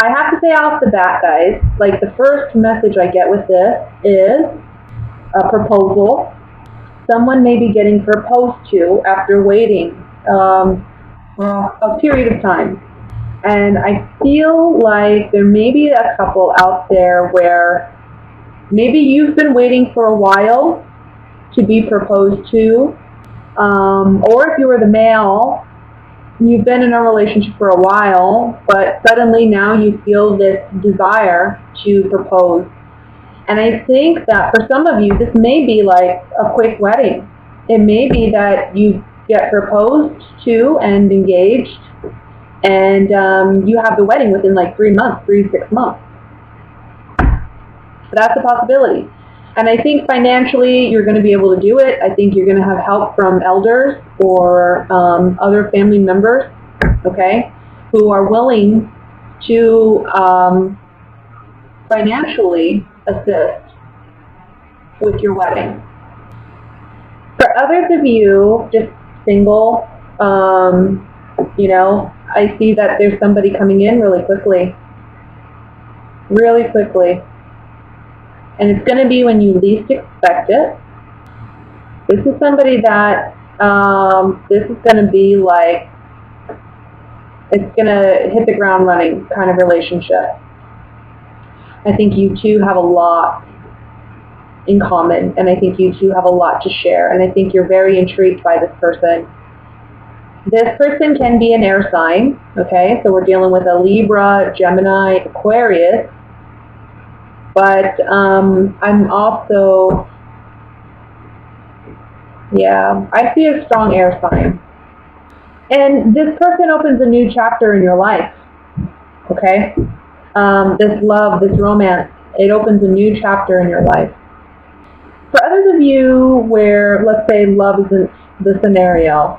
I have to say off the bat, guys, like the first message I get with this is a proposal. Someone may be getting proposed to after waiting a period of time. And I feel like there may be a couple out there where maybe you've been waiting for a while to be proposed to, or if you were the male, you've been in a relationship for a while, but suddenly now you feel this desire to propose. And I think that for some of you, this may be like a quick wedding. It may be that you get proposed to and engaged, and you have the wedding within like 3 months, 3 to 6 months. So that's a possibility. And I think financially you're going to be able to do it. I think you're going to have help from elders or other family members, okay, who are willing to financially assist with your wedding. For others of you, just single, I see that there's somebody coming in really quickly. Really quickly. And it's going to be when you least expect it. This is somebody that, this is going to be like, it's going to hit the ground running kind of relationship. I think you two have a lot in common, and I think you two have a lot to share, and I think you're very intrigued by this person. This person can be an air sign, okay? So we're dealing with a Libra, Gemini, Aquarius. But I'm also, I see a strong air sign. And this person opens a new chapter in your life, okay? This love, this romance, it opens a new chapter in your life. For others of you where, let's say, love isn't the scenario,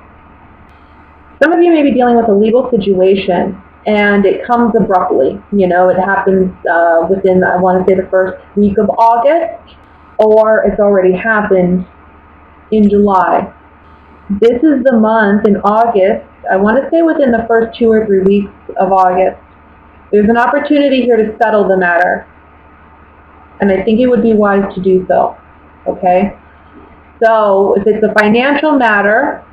some of you may be dealing with a legal situation, and it comes abruptly. It happens within, I want to say, the first week of August, or it's already happened in July. This is the month in August, I want to say within the first 2 or 3 weeks of August. There's an opportunity here to settle the matter, and I think it would be wise to do so, okay? So if it's a financial matter,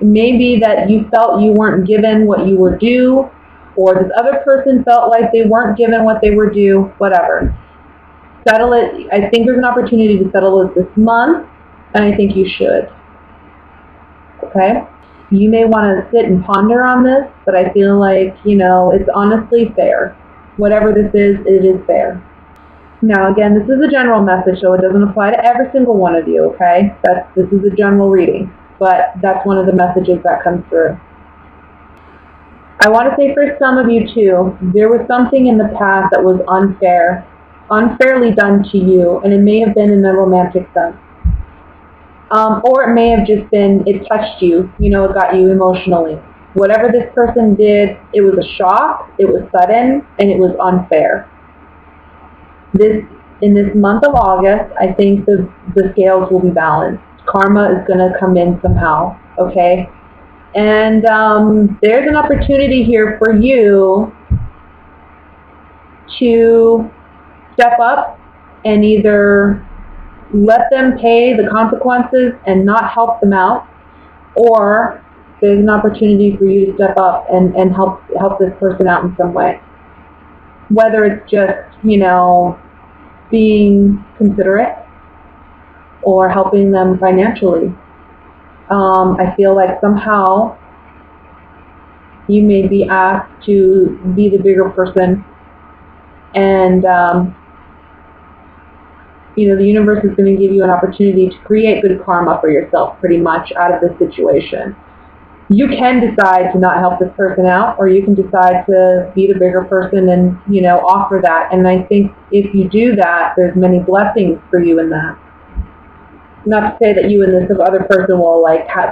it may be that you felt you weren't given what you were due, or this other person felt like they weren't given what they were due, whatever. Settle it. I think there's an opportunity to settle it this month, and I think you should. Okay? You may want to sit and ponder on this, but I feel like, it's honestly fair. Whatever this is, it is fair. Now, again, this is a general message, so it doesn't apply to every single one of you, okay? This is a general reading, but that's one of the messages that comes through. I want to say for some of you too, there was something in the past that was unfairly done to you, and it may have been in a romantic sense. Or it may have just been, it touched you, it got you emotionally. Whatever this person did, it was a shock, it was sudden, and it was unfair. In this month of August, I think the scales will be balanced. Karma is going to come in somehow, okay? And there's an opportunity here for you to step up and either let them pay the consequences and not help them out, or there's an opportunity for you to step up and help this person out in some way. Whether it's just, being considerate or helping them financially. I feel like somehow you may be asked to be the bigger person, and the universe is going to give you an opportunity to create good karma for yourself pretty much out of this situation. You can decide to not help this person out, or you can decide to be the bigger person and, offer that. And I think if you do that, there's many blessings for you in that. Not to say that you and this other person will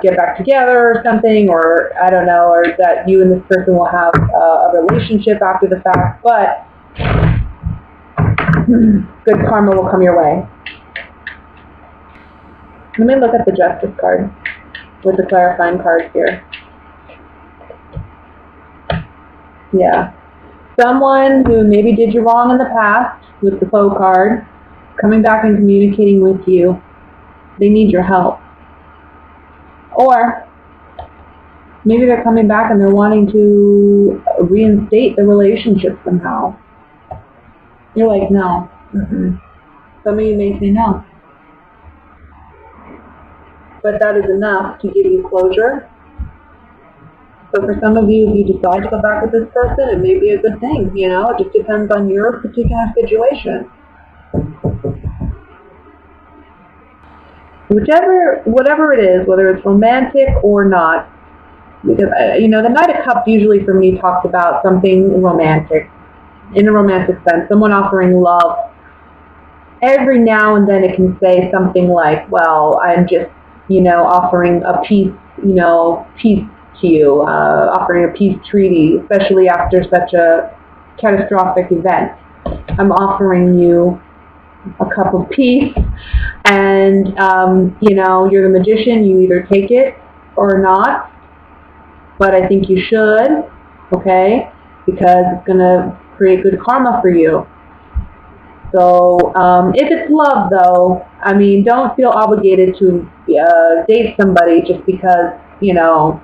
get back together or something, or I don't know, or that you and this person will have a relationship after the fact, but good karma will come your way. Let me look at the Justice card with the clarifying cards here. Yeah. someone who maybe did you wrong in the past with the foe card, coming back and communicating with you. They need your help. Or maybe they're coming back and they're wanting to reinstate the relationship somehow. You're like, no. Some of you may say no. But that is enough to give you closure. So for some of you, if you decide to go back with this person, it may be a good thing, you know? It just depends on your particular situation. Whatever it is, whether it's romantic or not, because, you know, the Knight of Cups usually for me talks about something romantic, in a romantic sense, someone offering love. Every now and then it can say something like, well, I'm just, you know, offering a peace, you know, peace to you, offering a peace treaty, especially after such a catastrophic event. I'm offering you a cup of peace, and, you know, you're the magician, you either take it or not, but I think you should, okay, because it's going to create good karma for you. So if it's love, though, I mean, don't feel obligated to date somebody just because, you know,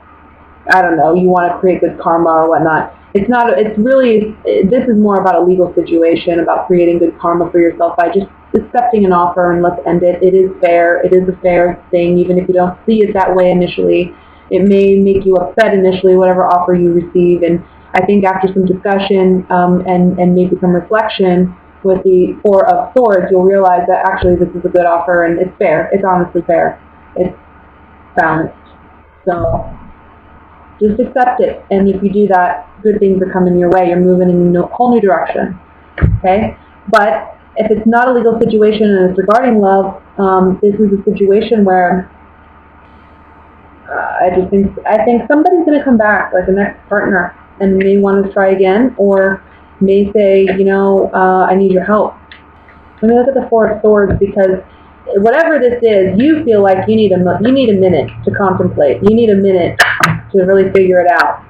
I don't know, you want to create good karma or whatnot. It's not, it's really, this is more about a legal situation, about creating good karma for yourself by just accepting an offer and let's end it. It is fair. It is a fair thing, even if you don't see it that way initially. It may make you upset initially, whatever offer you receive. And I think after some discussion and maybe some reflection with the Four of Swords, you'll realize that actually this is a good offer and it's fair. It's honestly fair. It's balanced. So just accept it. And if you do that, good things are coming your way. You're moving in a whole new direction. Okay? But if it's not a legal situation and it's regarding love, this is a situation where I think somebody's going to come back, like an ex-partner, and may want to try again, or may say, you know, I need your help. Let me look at the Four of Swords, because whatever this is, you feel like you need a minute to contemplate. You need a minute to really figure it out.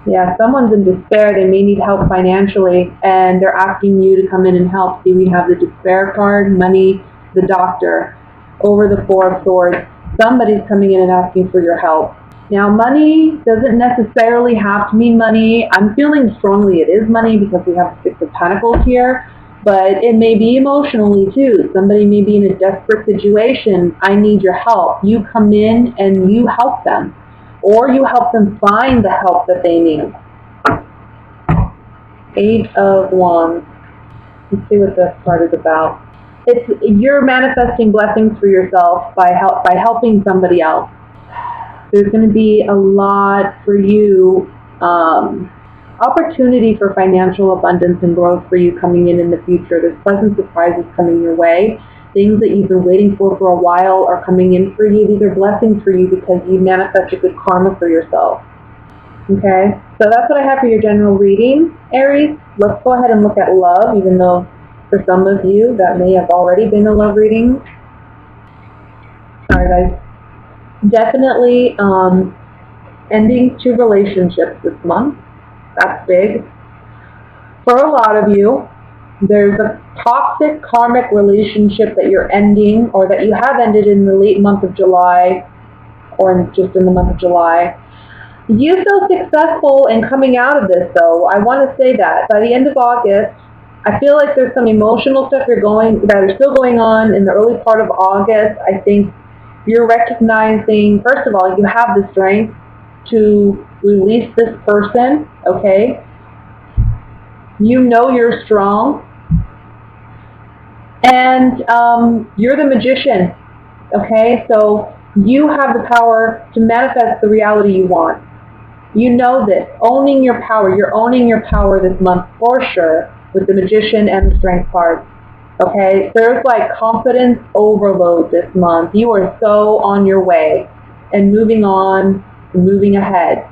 Yeah, someone's in despair. They may need help financially, and they're asking you to come in and help. See, we have the despair card, money, the doctor, over the Four of Swords. Somebody's coming in and asking for your help. Now, money doesn't necessarily have to mean money. I'm feeling strongly it is money because we have Six of Pentacles here, but it may be emotionally too. Somebody may be in a desperate situation. I need your help. You come in and you help them, or you help them find the help that they need. Eight of Wands. Let's see what this card is about. You're manifesting blessings for yourself by helping somebody else. There's going to be a lot for you, opportunity for financial abundance and growth for you coming in the future. There's pleasant surprises coming your way. Things that you've been waiting for a while are coming in for you. These are blessings for you because you manifested good karma for yourself. Okay, so that's what I have for your general reading, Aries. Let's go ahead and look at love, even though for some of you that may have already been a love reading. Sorry, guys. Definitely ending 2 relationships this month. That's big. For a lot of you, there's a toxic karmic relationship that you're ending, or that you have ended in the late month of July, or just in the month of July. You feel successful in coming out of this, though. I want to say that. By the end of August, I feel like there's some emotional stuff that are still going on in the early part of August. I think you're recognizing, first of all, you have the strength to release this person, okay? You know you're strong. And you're the magician, okay? So you have the power to manifest the reality you want. You know this. Owning your power. You're owning your power this month for sure with the magician and the strength card. Okay? There's like confidence overload this month. You are so on your way and moving on and moving ahead.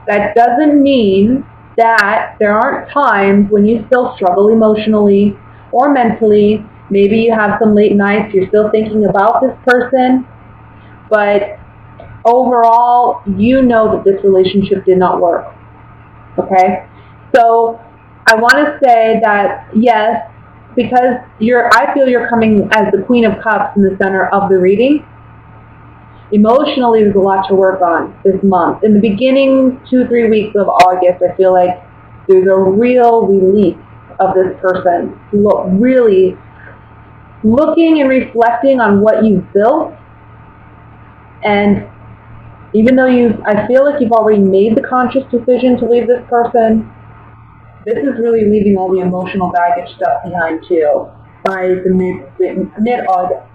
That doesn't mean that there aren't times when you still struggle emotionally or mentally. Maybe you have some late nights, you're still thinking about this person, but overall, you know that this relationship did not work, okay? So I want to say that, yes, because I feel you're coming as the Queen of Cups in the center of the reading. Emotionally, there's a lot to work on this month. In the beginning 2-3 weeks of August, I feel like there's a real release of this person. Really looking and reflecting on what you've built. And even though I feel like you've already made the conscious decision to leave this person, this is really leaving all the emotional baggage stuff behind too by the mid-August.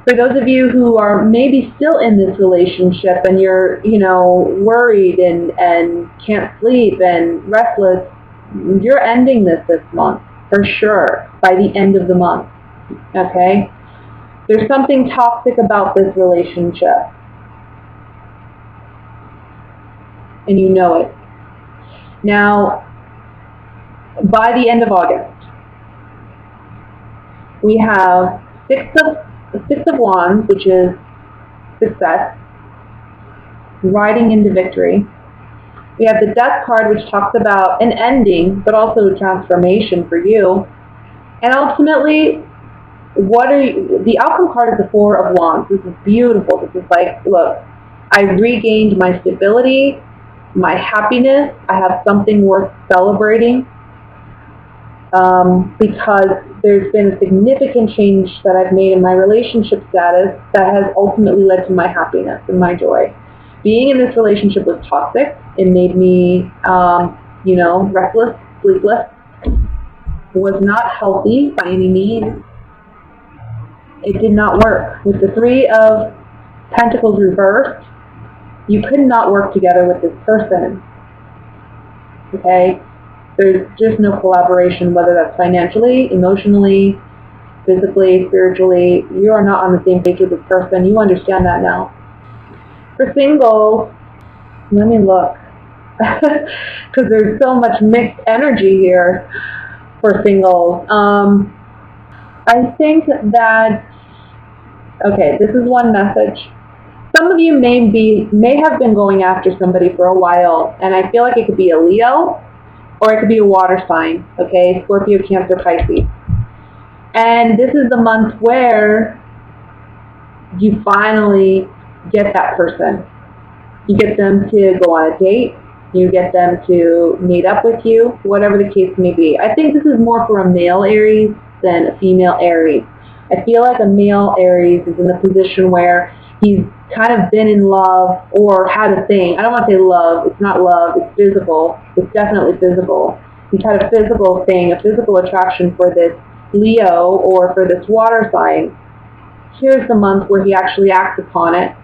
For those of you who are maybe still in this relationship and you're, worried and can't sleep and restless, you're ending this month for sure by the end of the month. Okay? There's something toxic about this relationship. And you know it. Now, by the end of August, we have Six of Wands, which is success, riding into victory. We have the Death card, which talks about an ending, but also a transformation for you. And ultimately, the outcome card is the Four of Wands. This is beautiful. This is like, look, I regained my stability, my happiness. I have something worth celebrating. Because there's been a significant change that I've made in my relationship status that has ultimately led to my happiness and my joy. Being in this relationship was toxic. It made me, restless, sleepless. Was not healthy by any means. It did not work. With the Three of Pentacles reversed, you could not work together with this person. Okay? There's just no collaboration, whether that's financially, emotionally, physically, spiritually. You are not on the same page with this person. You understand that now. For singles, let me look. Because there's so much mixed energy here for singles. I think that, okay, this is one message. Some of you may have been going after somebody for a while, and I feel like it could be a Leo, or it could be a water sign, okay? Scorpio, Cancer, Pisces. And this is the month where you finally get that person. You get them to go on a date. You get them to meet up with you, whatever the case may be. I think this is more for a male Aries than a female Aries. I feel like a male Aries is in the position where he's kind of been in love or had a thing. I don't want to say love. It's not love. It's physical. It's definitely physical. He's had a physical thing, a physical attraction for this Leo or for this water sign. Here's the month where he actually acts upon it.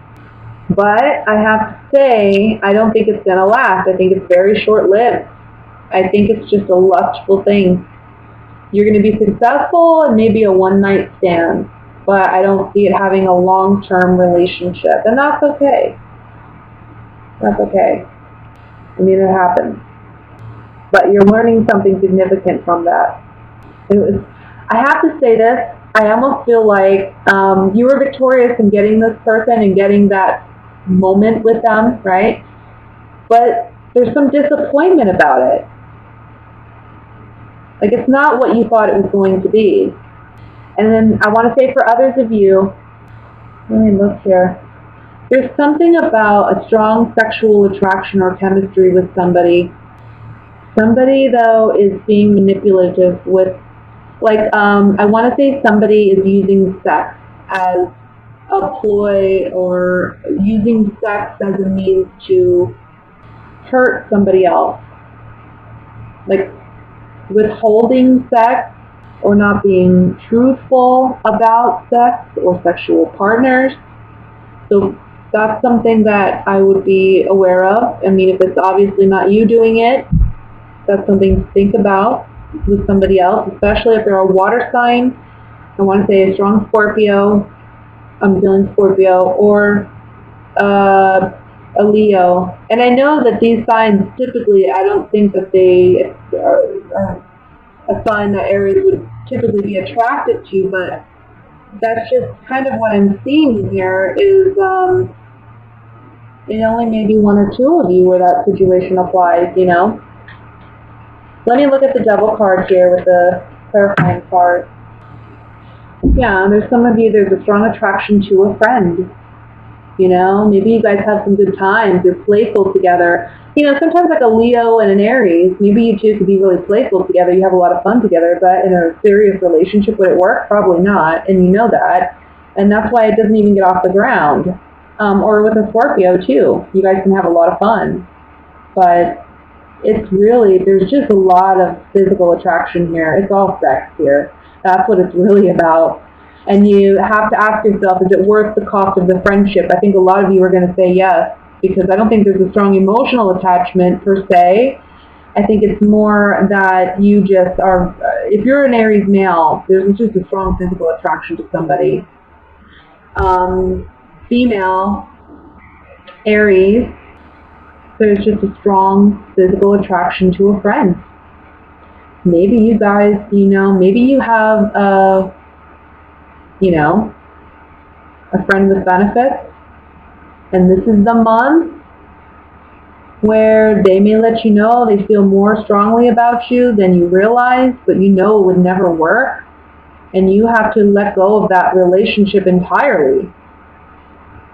But I have to say, I don't think it's going to last. I think it's very short-lived. I think it's just a lustful thing. You're going to be successful and maybe a one-night stand. But I don't see it having a long-term relationship. And that's okay. That's okay. I mean, it happens. But you're learning something significant from that. I have to say this. I almost feel like you were victorious in getting this person and getting that moment with them, right? But there's some disappointment about it. Like, it's not what you thought it was going to be. And then I want to say for others of you, let me look here. There's something about a strong sexual attraction or chemistry with somebody. Somebody, though, is being manipulative with, like, I want to say somebody is using sex as a ploy or using sex as a means to hurt somebody else. Like, withholding sex or not being truthful about sex or sexual partners. So that's something that I would be aware of. I mean, if it's obviously not you doing it, that's something to think about with somebody else, especially if they're a water sign. I want to say a strong Scorpio, I'm feeling Scorpio, or a Leo. And I know that these signs typically, I don't think that they are a sign that Aries would typically be attracted to, but that's just kind of what I'm seeing here is it only maybe one or two of you where that situation applies, you know. Let me look at the Devil card here with the clarifying card. Yeah, there's some of you, there's a strong attraction to a friend. You know, maybe you guys have some good times. You're playful together. You know, sometimes like a Leo and an Aries, maybe you two could be really playful together. You have a lot of fun together, but in a serious relationship, would it work? Probably not, and you know that. And that's why it doesn't even get off the ground. Or with a Scorpio, too. You guys can have a lot of fun. But it's really, there's just a lot of physical attraction here. It's all sex here. That's what it's really about. And you have to ask yourself, is it worth the cost of the friendship? I think a lot of you are going to say yes, because I don't think there's a strong emotional attachment per se. I think it's more that you just are, if you're an Aries male, there's just a strong physical attraction to somebody. Female, Aries, there's just a strong physical attraction to a friend. Maybe you guys, you know, maybe you have a friend with benefits, and this is the month where they may let you know they feel more strongly about you than you realize, but you know it would never work, and you have to let go of that relationship entirely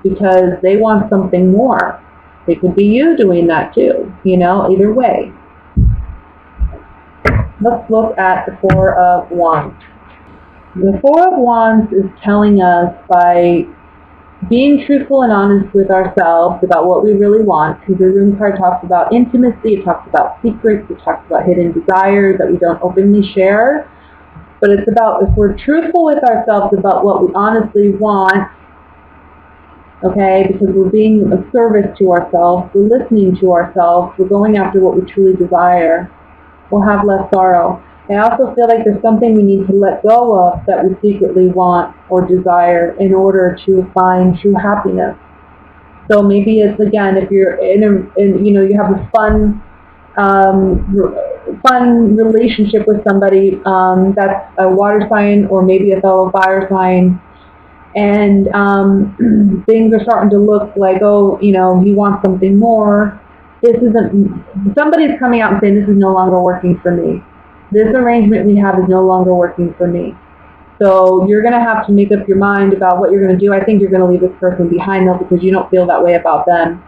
because they want something more. It could be you doing that too, you know, either way. Let's look at the Four of Wands. The Four of Wands is telling us, by being truthful and honest with ourselves about what we really want, because the Rune card talks about intimacy, it talks about secrets, it talks about hidden desires that we don't openly share. But it's about, if we're truthful with ourselves about what we honestly want, okay, because we're being of service to ourselves, we're listening to ourselves, we're going after what we truly desire, we'll have less sorrow. I also feel like there's something we need to let go of that we secretly want or desire in order to find true happiness. So maybe it's, again, if you're you have a fun relationship with somebody that's a water sign or maybe a fellow fire sign, and things are starting to look like, oh, you know, he wants something more. This isn't, somebody's coming out and saying, this is no longer working for me. This arrangement we have is no longer working for me. So you're going to have to make up your mind about what you're going to do. I think you're going to leave this person behind, though, because you don't feel that way about them.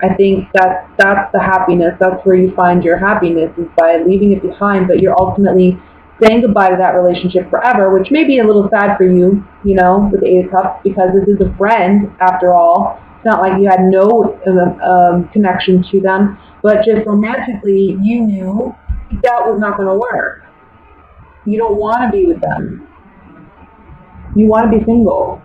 I think that's the happiness. That's where you find your happiness, is by leaving it behind, but you're ultimately saying goodbye to that relationship forever, which may be a little sad for you, you know, with the Eight of Cups, because this is a friend, after all. It's not like you had no connection to them, but just romantically, you knew that was not going to work. You don't want to be with them. You want to be single.